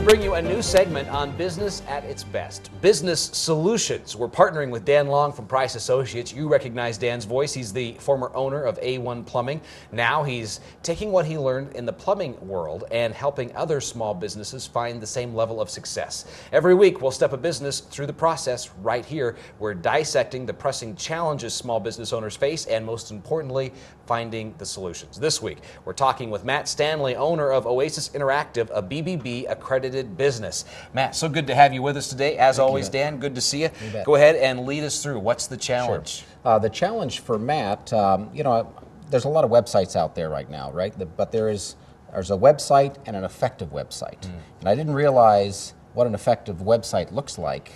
bring you a new segment on business at its best. Business Solutions. We're partnering with Dan Long from Price Associates. You recognize Dan's voice. He's the former owner of A1 Plumbing. Now he's taking what he learned in the plumbing world and helping other small businesses find the same level of success. Every week, we'll step a business through the process right here. We're dissecting the pressing challenges small business owners face and, most importantly, finding the solutions. This week, we're talking with Matt Stanley, owner of Oasis Interactive, a BBB accredited business. Matt, so good to have you with us today. As always, Dan, good to see you. Go ahead and lead us through. What's the challenge? Sure. The challenge for Matt, there's a lot of websites out there right now, right? But there's a website and an effective website. And I didn't realize what an effective website looks like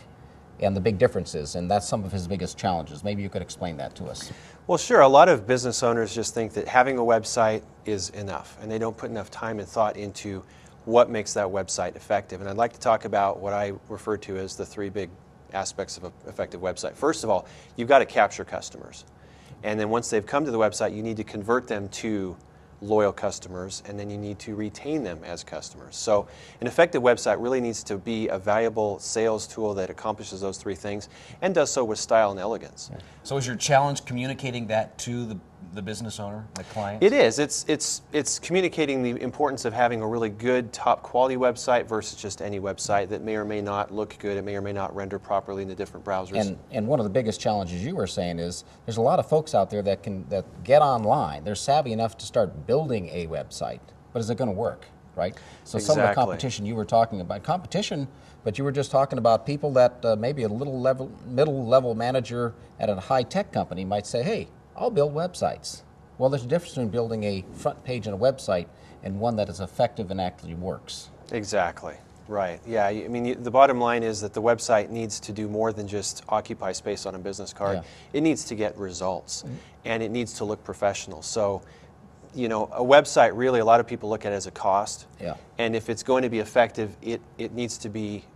and the big differences, and that's some of his biggest challenges. Maybe you could explain that to us. Well, sure. A lot of business owners just think that having a website is enough, and they don't put enough time and thought into what makes that website effective. And I'd like to talk about what I refer to as the three big aspects of an effective website. First of all, you've got to capture customers. And then once they've come to the website, you need to convert them to loyal customers, and then you need to retain them as customers. So an effective website really needs to be a valuable sales tool that accomplishes those three things and does so with style and elegance. So is your challenge communicating that to the business owner, the client? It is. It's communicating the importance of having a really good, top quality website versus just any website that may or may not look good. It may or may not render properly in the different browsers. And one of the biggest challenges you were saying is there's a lot of folks out there that get online. They're savvy enough to start building a website, but is it going to work, right? So some of the competition you were talking about, but you were just talking about people that maybe a middle level manager at a high tech company might say, hey, I'll build websites. Well, there's a difference between building a front page on a website and one that is effective and actually works. Exactly. Right. Yeah. I mean, the bottom line is that the website needs to do more than just occupy space on a business card. Yeah. It needs to get results, and it needs to look professional. So, a website, really, a lot of people look at it as a cost. Yeah. And if it's going to be effective, it needs to be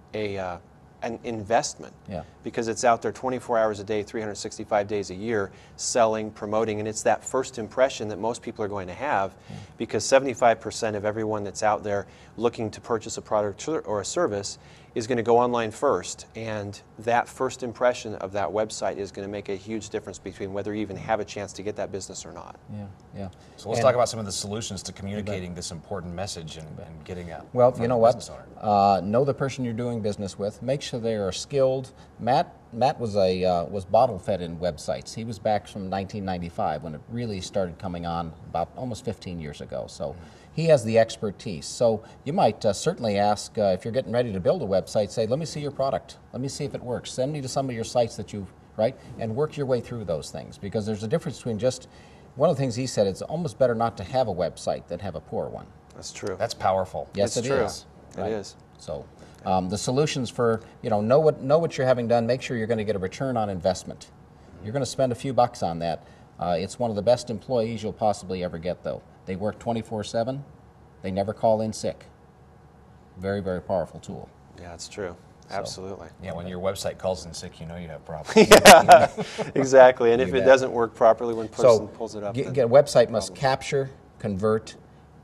an investment, because it's out there 24 hours a day, 365 days a year, selling, promoting, and it's that first impression that most people are going to have, because 75% of everyone that's out there looking to purchase a product or a service is going to go online first, and that first impression of that website is going to make a huge difference between whether you even have a chance to get that business or not. Yeah. So let's talk about some of the solutions to communicating this important message and getting out. Well, you know what? Know the person you're doing business with. Make sure they are skilled. Matt was bottle fed in websites. He was back from 1995 when it really started coming on, about almost 15 years ago. So he has the expertise. So you might certainly ask, if you're getting ready to build a website, say, let me see your product. Let me see if it works. Send me to some of your sites that you've, and work your way through those things, because there's a difference between one of the things he said, it's almost better not to have a website than have a poor one. That's true. That's powerful. Yes, it is. It is. So the solutions for, know what you're having done, make sure you're going to get a return on investment. You're going to spend a few bucks on that. It's one of the best employees you'll possibly ever get, though. They work 24/7. They never call in sick. Very, very powerful tool. Yeah, it's true. Absolutely. Yeah, when your website calls in sick, you know you have problems. Yeah, exactly. And if it doesn't work properly when a person pulls it up. A website must capture, convert,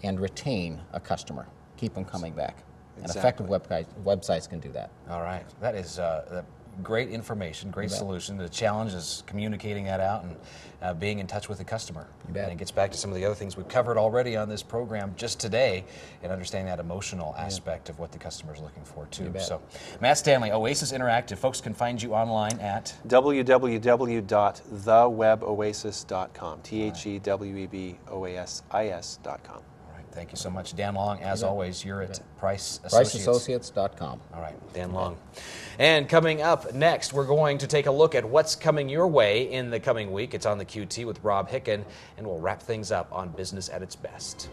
and retain a customer. Keep them coming back. And effective websites can do that. All right. That is great information, great solution. The challenge is communicating that out and being in touch with the customer. And it gets back to some of the other things we've covered already on this program just today, and understanding that emotional aspect of what the customer is looking for, too. So, Matt Stanley, Oasis Interactive. Folks can find you online at www.theweboasis.com. THEWEBOASIS.com. Thank you so much, Dan Long. As always, you're at Price Associates. PriceAssociates.com. All right, Dan Long. And coming up next, we're going to take a look at what's coming your way in the coming week. It's on the QT with Rob Hicken, and we'll wrap things up on Business at its Best.